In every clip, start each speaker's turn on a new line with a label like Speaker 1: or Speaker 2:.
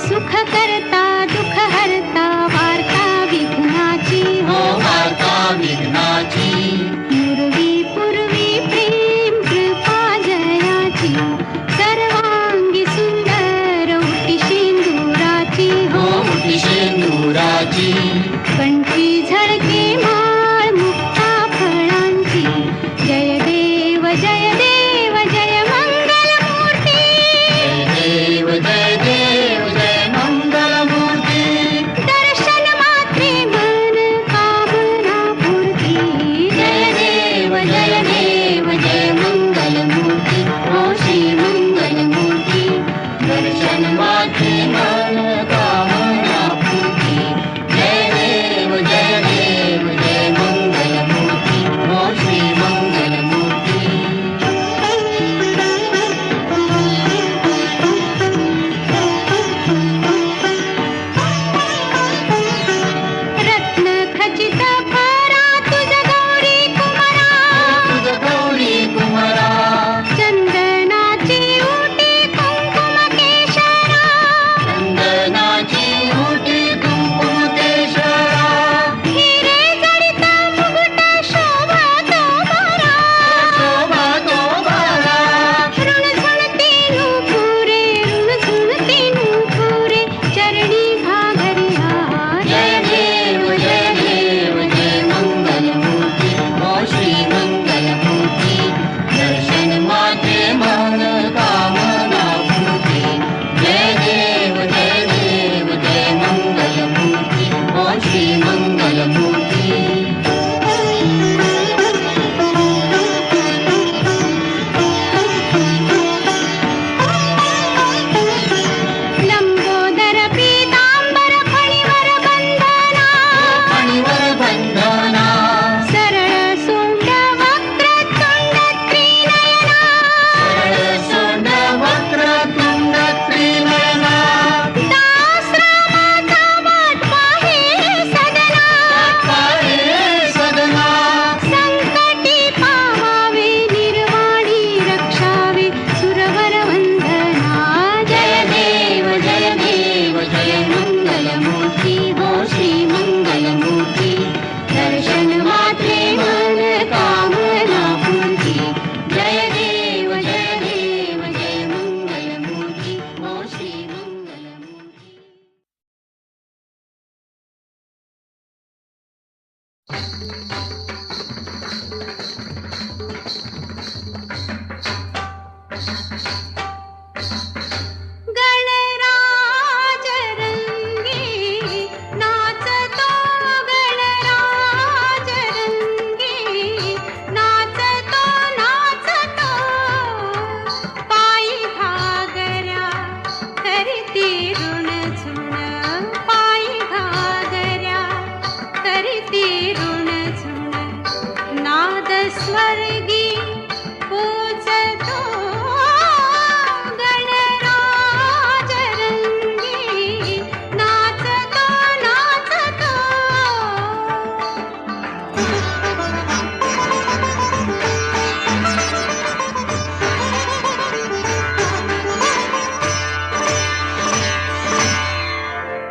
Speaker 1: सुख करता दुःख हरता वार्ता विघ्नाची
Speaker 2: हो वार्ता विघ्नाची
Speaker 1: पूर्वी पूर्वी प्रेम कृपा जयाची सर्वांगी सुंदर उटी शेंदुराची
Speaker 2: हो उटी शेंदुराची
Speaker 1: कंठी झळके माळ मुक्ता फळांची जय देव जय देव जय मंगल मूर्ती
Speaker 2: जय देव जय देव जय मंगल मूर्ती
Speaker 1: दर्शन मात्रे मन कामना पूर्ती
Speaker 2: जय देव जय देव जय मंगल मूर्ती हो श्री मंगल मूर्ती दर्शन मात्रे मन कामना पूर्ती जय देव जय देव जय मंगल मूर्ती हो श्री मंगल मूर्ती
Speaker 1: रत्न खचित भरा तुझ गौरी कुमारा
Speaker 2: तुझ गौरी कुमारा
Speaker 1: चंदनाची उटी कुंकुम केशरा
Speaker 2: चंदनाची उटी कुंकुम केशरा
Speaker 1: हिरे जडित मुकुट शोभा तो बरा
Speaker 2: शोभा तो बारा
Speaker 1: ऋण झुणती नुपुरे चरणी घागरी हार
Speaker 2: जय देव जय मंगल मूर्ती हो श्री मंगल मूर्ती दर्शन माते मन कामना पूर्ती जय देव जय मंगल मूर्ती हो श्री मंगल मूर्ती
Speaker 1: लंबोदर पीतांबर फणीवर बंधना
Speaker 2: फणीवर बंधना
Speaker 1: सरळ सोंड वक्रतुंड त्रिनयना
Speaker 2: सरळ सोंड वक्रतुंड त्रिनयना
Speaker 1: दासरामाचा वाट पाहे सदना
Speaker 2: पाहे सदना
Speaker 1: संकटी पावावे निर्वाणी रक्षावे सुरवर वंदना
Speaker 2: जय देव जय मंगल मूर्ती हो श्री मंगल मूर्ती दर्शन मात्रे मन कामना पूर्ती जय देव जय मंगल मूर्ती हो श्री मंगल मूर्ती
Speaker 1: गणराज रंगी नाचतो गणराज रंगी नाचतो नाचतो पायी घागऱ्या करती ऋण झुण पायी घागऱ्या करती ऋण झुण नाद स्वर्गी पूजतो गणराज रंगी नाचतो नाचतो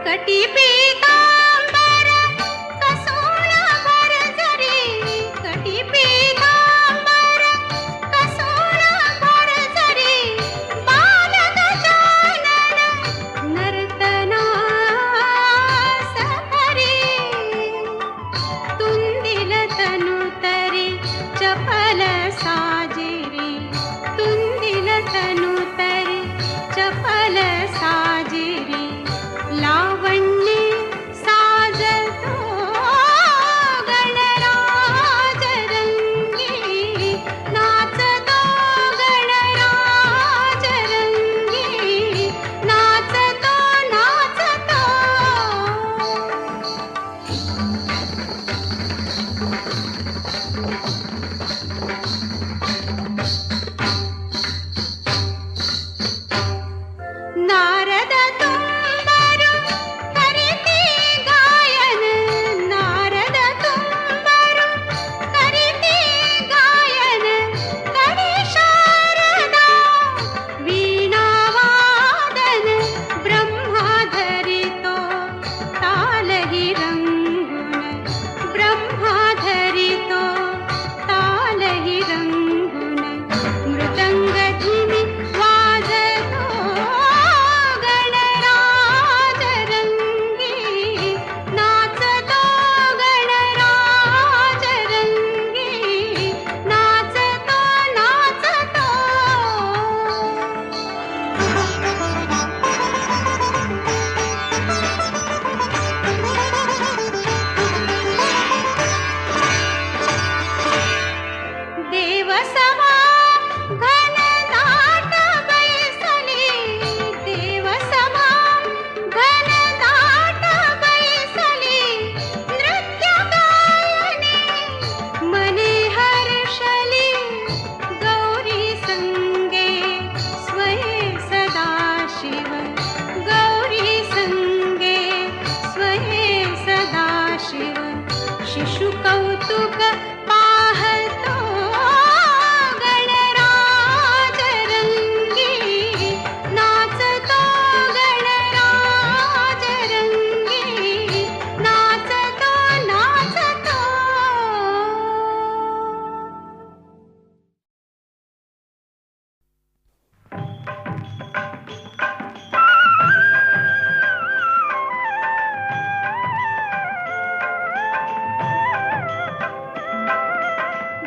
Speaker 1: कटी पीतांबर कसून भरजरी कटी पीतांबर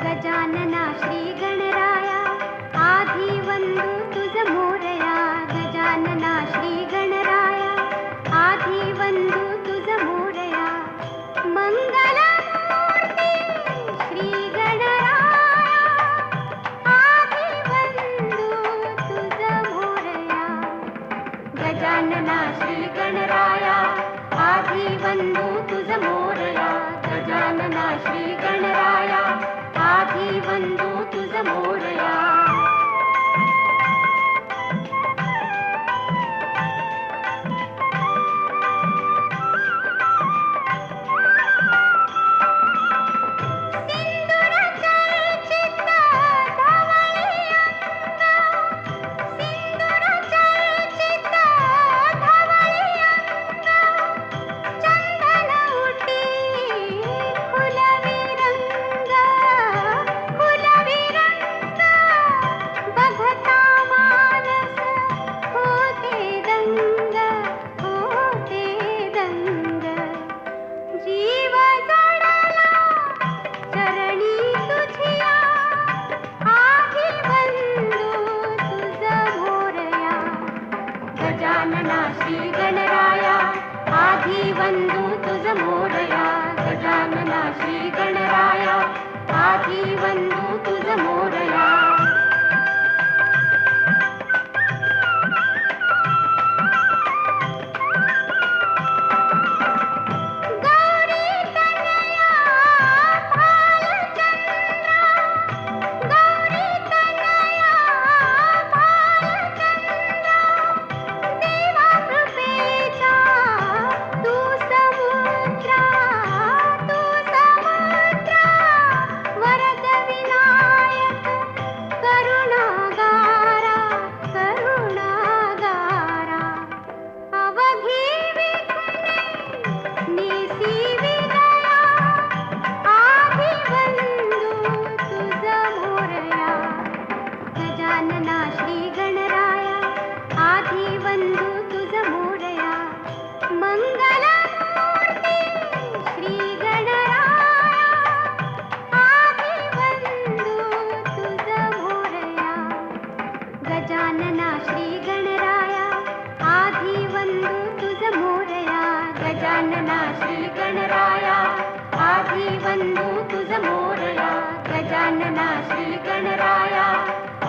Speaker 1: गजानना श्री गणराया आधी वंदू तुझ मोरया गजानना श्री गणराया आधी वंदू तुझ मोरया मंगलमूर्ती श्री गणराया आधी वंदू तुझ मोरया गजानना श्री गणराया आधी वंदू तुझ मोरया गजानना श्री गणराया आधी वंदू तुझ मोरया सिंदूर चर्चित धवळी अंग सिंदूर चर्चित धवळी अंग चंदन उटी फुलवी रंग बघता मानस होते दंग जीव जडला चरणी तुझिया आधी वंदू तुझ मोरया गजानना श्री गणराया आधी वंदू तुझ मोरया गजानना श्री गणराया आधी वंदू तुझ मोरया गौरी तनया भालचंद्रा गौरी तनया भालचंद्रा देवा कृपेचा तू समुद्रा वरद विनायक करुणागारा अवघी विघ्ने निसी विदया आधी वंदू तुझ मोरया गजानना श्री गणराया आधी वंदू तुझ मोरया मंगलमूर्ती श्री गणराया आधी वंदू तुझ मोरया गजानना श्री गणराया आधी वंदू तुझ मोरया गजानना श्री गणराया आधी वंदू तुझ मोरया गजानना श्री गणराया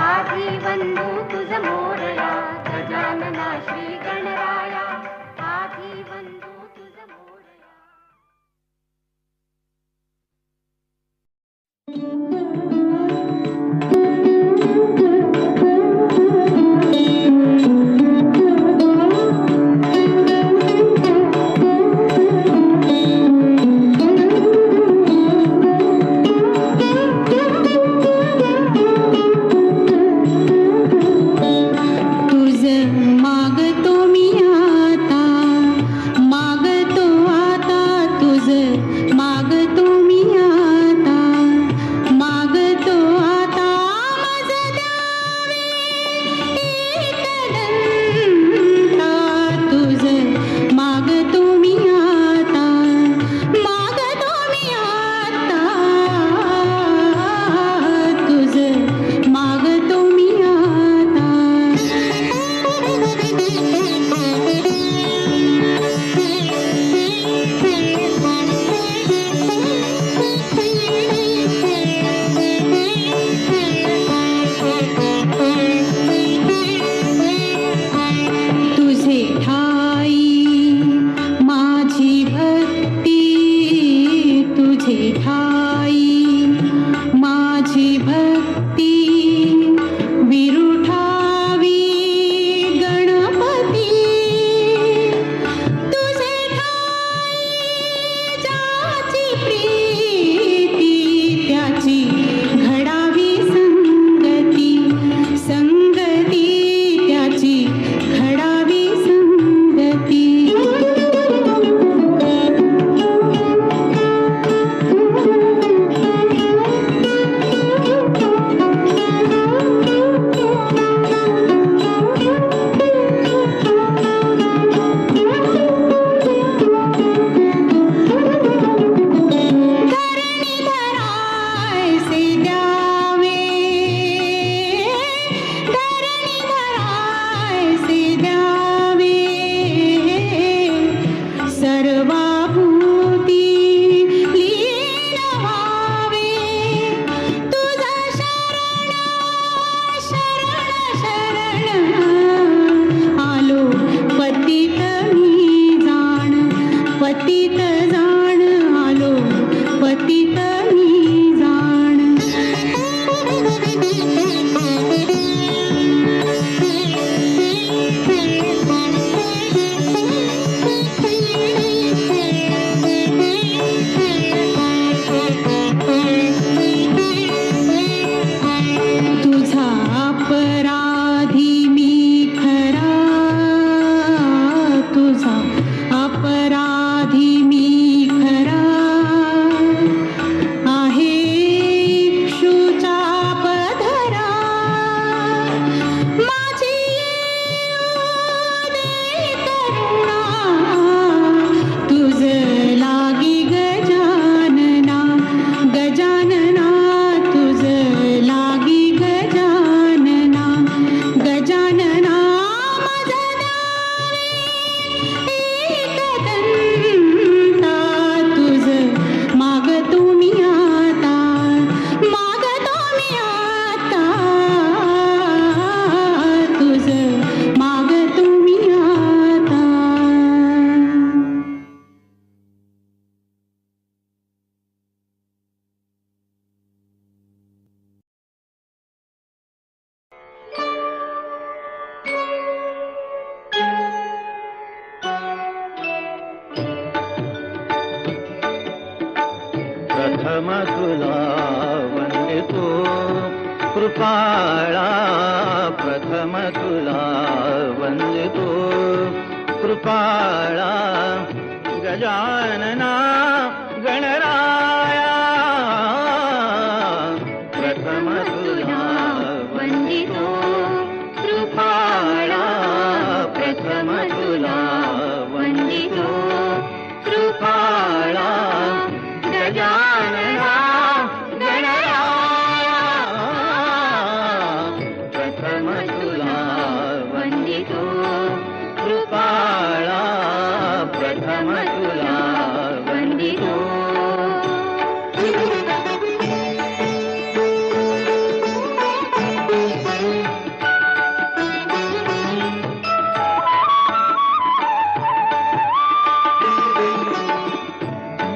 Speaker 1: आधी वंदू तुझ मोरया गजानना श्री गणराया आधी वंदू तुझ मोरया
Speaker 2: तुझ मागतो मी आता तुझ मागतो मी आता
Speaker 3: वंदितो कृपाळा प्रथम तुला वंदितो कृपाळा गजानना गणराया प्रथम तुला वंदितो कृपाळा प्रथम तुला वंदितो कृपाळा गजानना गणराया प्रथम तुला वंदितो कृपाळा प्रथम तुला वंदितो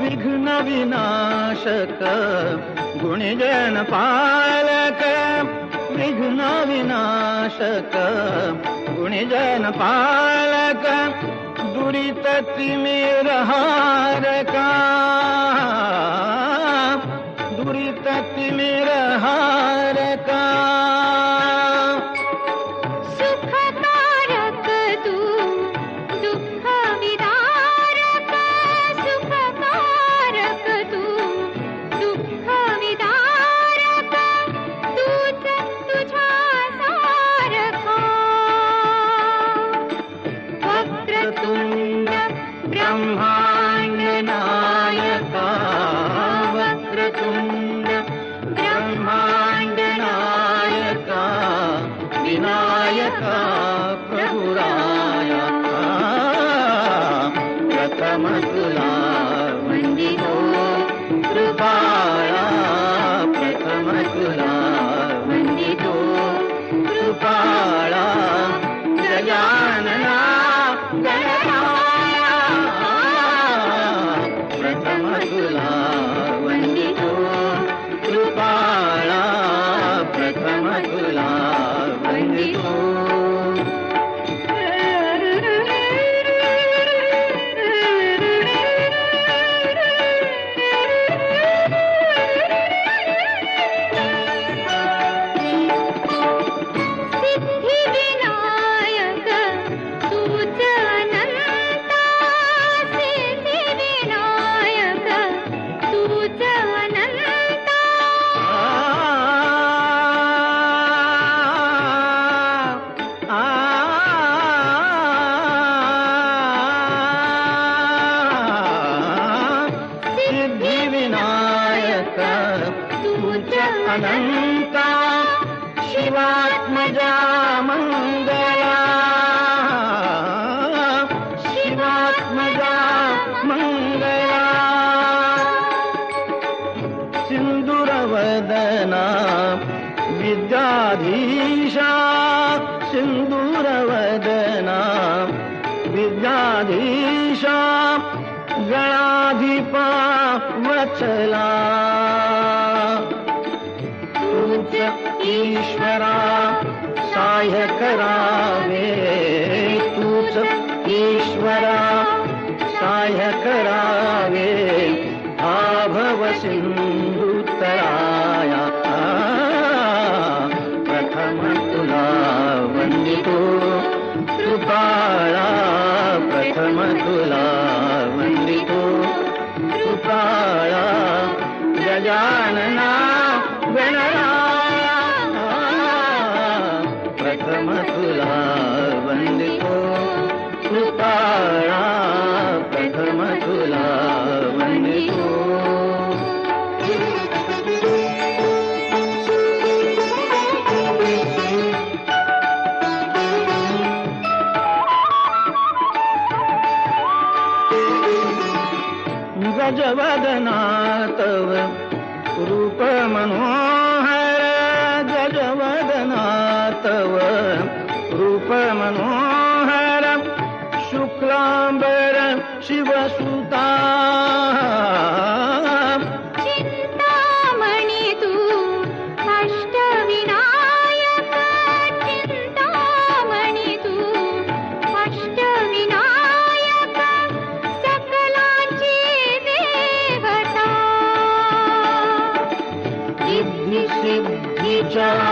Speaker 3: विघ्न विनाशक गुणजन पालक विघ्न विनाशक गुणजन पालक दुरित तिमिर हारका दुरित तिमिर हारका
Speaker 1: सुखकारक तू दुःख विदारक सुखकारक तू दुःख विदारक तूच तुझ्या सारखा
Speaker 3: वक्रतुंड ब्रह्मांड नायका वक्रतुंड ब्रह्मांड नायका विनायका प्रभुराया प्रथम तुला वंदितो कृपाळा प्रथम तुला वंदितो कृपाळा गजानना गणराया प्रथम तुला वंदितो कृपाळा प्रथम तुला वंदितो
Speaker 1: सिद्धिविनायक तूच अनंता सिद्धिविनायक तूच अनंता
Speaker 3: सिद्धिविनायक तुझ अनंता शिवात्मजा मंगला शिवात्मजा मंगला सिंदूरवदना विद्याधीशा सिंदूरवदना विद्याधीशा गणाधिपा वचला तूच ईश्वरा सहाय्य करावे तूच ईश्वरा सहाय्य करावे आभव सिंधुतराया प्रथम तुला वंदितो कृपाळा प्रथम तुला वंदितो कृपाळा गजानना गणराया प्रथम तुला वंदितो कृपाळा प्रथम तुला वंदितो गजवदना तव रूप मनोहर गजवदना तव रूप मनोहर शुक्लांबर शिवसुता
Speaker 1: चिंतामणी तू अष्टविनायक चिंतामणी तू अष्टविनायक सकलांची देवता
Speaker 3: तुझ्या